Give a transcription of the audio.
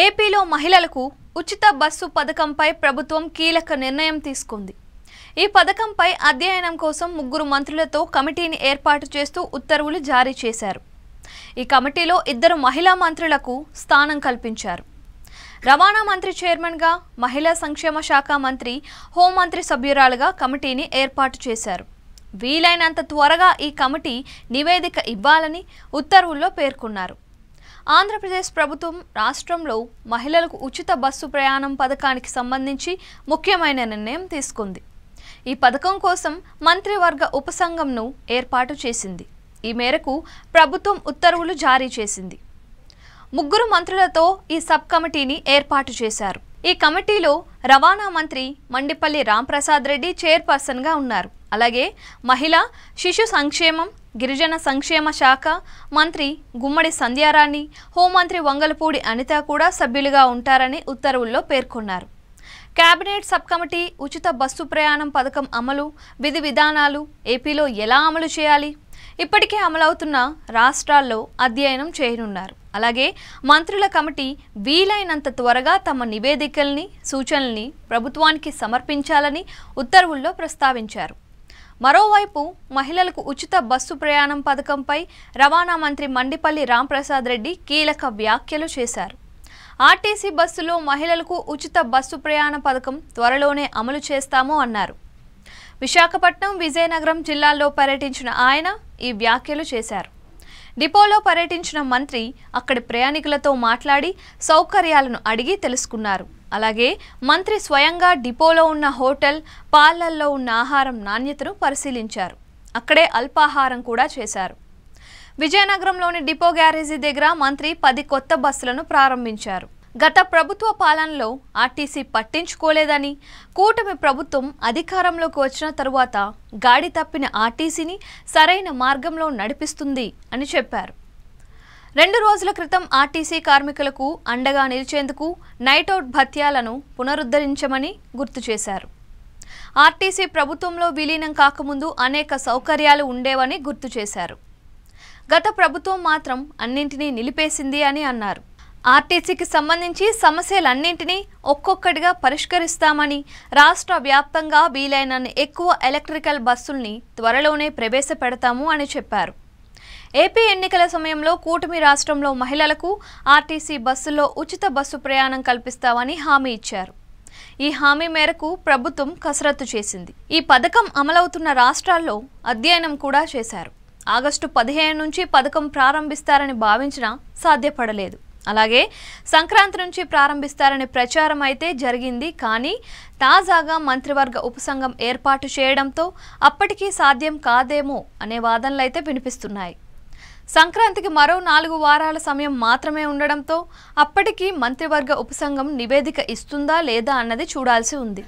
ఏపీలో మహిళలకు ఉచిత బస్సు పథకంపై ప్రభుత్వం కీలక నిర్ణయం తీసుకుంది. ఈ పథకంపై అధ్యయనం కోసం 3 మంత్రులతో కమిటీని ఏర్పాటు చేస్తూ ఉత్తర్వులు జారీ చేశారు. ఈ కమిటీలో 2 మహిళా మంత్రులకు స్థానం కల్పించారు. రవాణా మంత్రి చైర్మన్గా, మహిళా సంక్షేమ శాఖ మంత్రి, హోంమంత్రి సభ్యురాలుగా కమిటీని ఏర్పాటు చేశారు. వీలైనంత త్వరగా ఈ కమిటీ నివేదిక ఇవ్వాలని ఉత్తర్వుల్లో పేర్కొన్నారు. ఆంధ్రప్రదేశ్ ప్రభుత్వం రాష్ట్రంలో మహిళలకు ఉచిత బస్సు ప్రయాణం పథకానికి సంబంధించి ముఖ్యమైన నిర్ణయం తీసుకుంది. ఈ పథకం కోసం మంత్రివర్గ ఉపసంఘంను ఏర్పాటు చేసింది. ఈ మేరకు ప్రభుత్వం ఉత్తర్వులు జారీ చేసింది. 3 మంత్రులతో ఈ సబ్ కమిటీని ఏర్పాటు చేశారు. ఈ కమిటీలో రవాణా మంత్రి మండిపల్లి రాంప్రసాద్ రెడ్డి చైర్పర్సన్గా ఉన్నారు. అలాగే మహిళా శిశు సంక్షేమం, గిరిజన సంక్షేమ శాఖ మంత్రి గుమ్మడి సంధ్యారాణి, హోంమంత్రి వంగలపూడి అనిత కూడా సభ్యులుగా ఉంటారని ఉత్తర్వుల్లో పేర్కొన్నారు. కేబినెట్ సబ్ కమిటీ ఉచిత బస్సు ప్రయాణం పథకం అమలు, విధి విధానాలు ఏపీలో ఎలా అమలు చేయాలి, ఇప్పటికే అమలవుతున్న రాష్ట్రాల్లో అధ్యయనం చేయనున్నారు. అలాగే మంత్రుల కమిటీ వీలైనంత త్వరగా తమ నివేదికల్ని, సూచనల్ని ప్రభుత్వానికి సమర్పించాలని ఉత్తర్వుల్లో ప్రస్తావించారు. మరోవైపు మహిళలకు ఉచిత బస్సు ప్రయాణం పథకంపై రవాణా మంత్రి మండిపల్లి రాంప్రసాద్ రెడ్డి కీలక వ్యాఖ్యలు చేశారు. ఆర్టీసీ బస్సులో మహిళలకు ఉచిత బస్సు ప్రయాణ పథకం త్వరలోనే అమలు చేస్తాము అన్నారు. విశాఖపట్నం, విజయనగరం జిల్లాల్లో పర్యటించిన ఆయన ఈ వ్యాఖ్యలు చేశారు. డిపోలో పర్యటించిన మంత్రి అక్కడి ప్రయాణికులతో మాట్లాడి సౌకర్యాలను అడిగి తెలుసుకున్నారు. అలాగే మంత్రి స్వయంగా డిపోలో ఉన్న హోటల్, పార్లర్లో ఉన్న ఆహారం నాణ్యతను పరిశీలించారు. అక్కడే అల్పాహారం కూడా చేశారు. విజయనగరంలోని డిపో గ్యారేజీ దగ్గర మంత్రి 10 కొత్త బస్సులను ప్రారంభించారు. గత ప్రభుత్వ పాలనలో ఆర్టీసీ పట్టించుకోలేదని, కూటమి ప్రభుత్వం అధికారంలోకి వచ్చిన తరువాత గాడి తప్పిన ఆర్టీసీని సరైన మార్గంలో నడిపిస్తుంది అని చెప్పారు. 2 రోజుల క్రితం ఆర్టీసీ కార్మికులకు అండగా నిలిచేందుకు నైట్అవుట్ భత్యాలను పునరుద్ధరించమని గుర్తు చేశారు. ఆర్టీసీ ప్రభుత్వంలో విలీనం కాకముందు అనేక సౌకర్యాలు ఉండేవని గుర్తు చేశారు. గత ప్రభుత్వం మాత్రం అన్నింటినీ నిలిపేసింది అని అన్నారు. ఆర్టీసీకి సంబంధించి సమస్యలన్నింటినీ ఒక్కొక్కటిగా పరిష్కరిస్తామని, రాష్ట్ర వ్యాప్తంగా వీలైనన్ని ఎక్కువ ఎలక్ట్రికల్ బస్సుల్ని త్వరలోనే ప్రవేశపెడతాము అని చెప్పారు. ఏపీ ఎన్నికల సమయంలో కూటమి రాష్ట్రంలో మహిళలకు ఆర్టీసీ బస్సుల్లో ఉచిత బస్సు ప్రయాణం కల్పిస్తామని హామీ ఇచ్చారు. ఈ హామీ మేరకు ప్రభుత్వం కసరత్తు చేసింది. ఈ పథకం అమలవుతున్న రాష్ట్రాల్లో అధ్యయనం కూడా చేశారు. ఆగస్టు 15 నుంచి పథకం ప్రారంభిస్తారని భావించినా సాధ్యపడలేదు. అలాగే సంక్రాంతి నుంచి ప్రారంభిస్తారనే ప్రచారం అయితే జరిగింది. కానీ తాజాగా మంత్రివర్గ ఉపసంఘం ఏర్పాటు చేయడంతో అప్పటికీ సాధ్యం కాదేమో అనే వాదనలు అయితే వినిపిస్తున్నాయి. సంక్రాంతికి మరో 4 వారాల సమయం మాత్రమే ఉండడంతో అప్పటికి మంత్రివర్గ ఉపసంఘం నివేదిక ఇస్తుందా లేదా అన్నది చూడాల్సి ఉంది.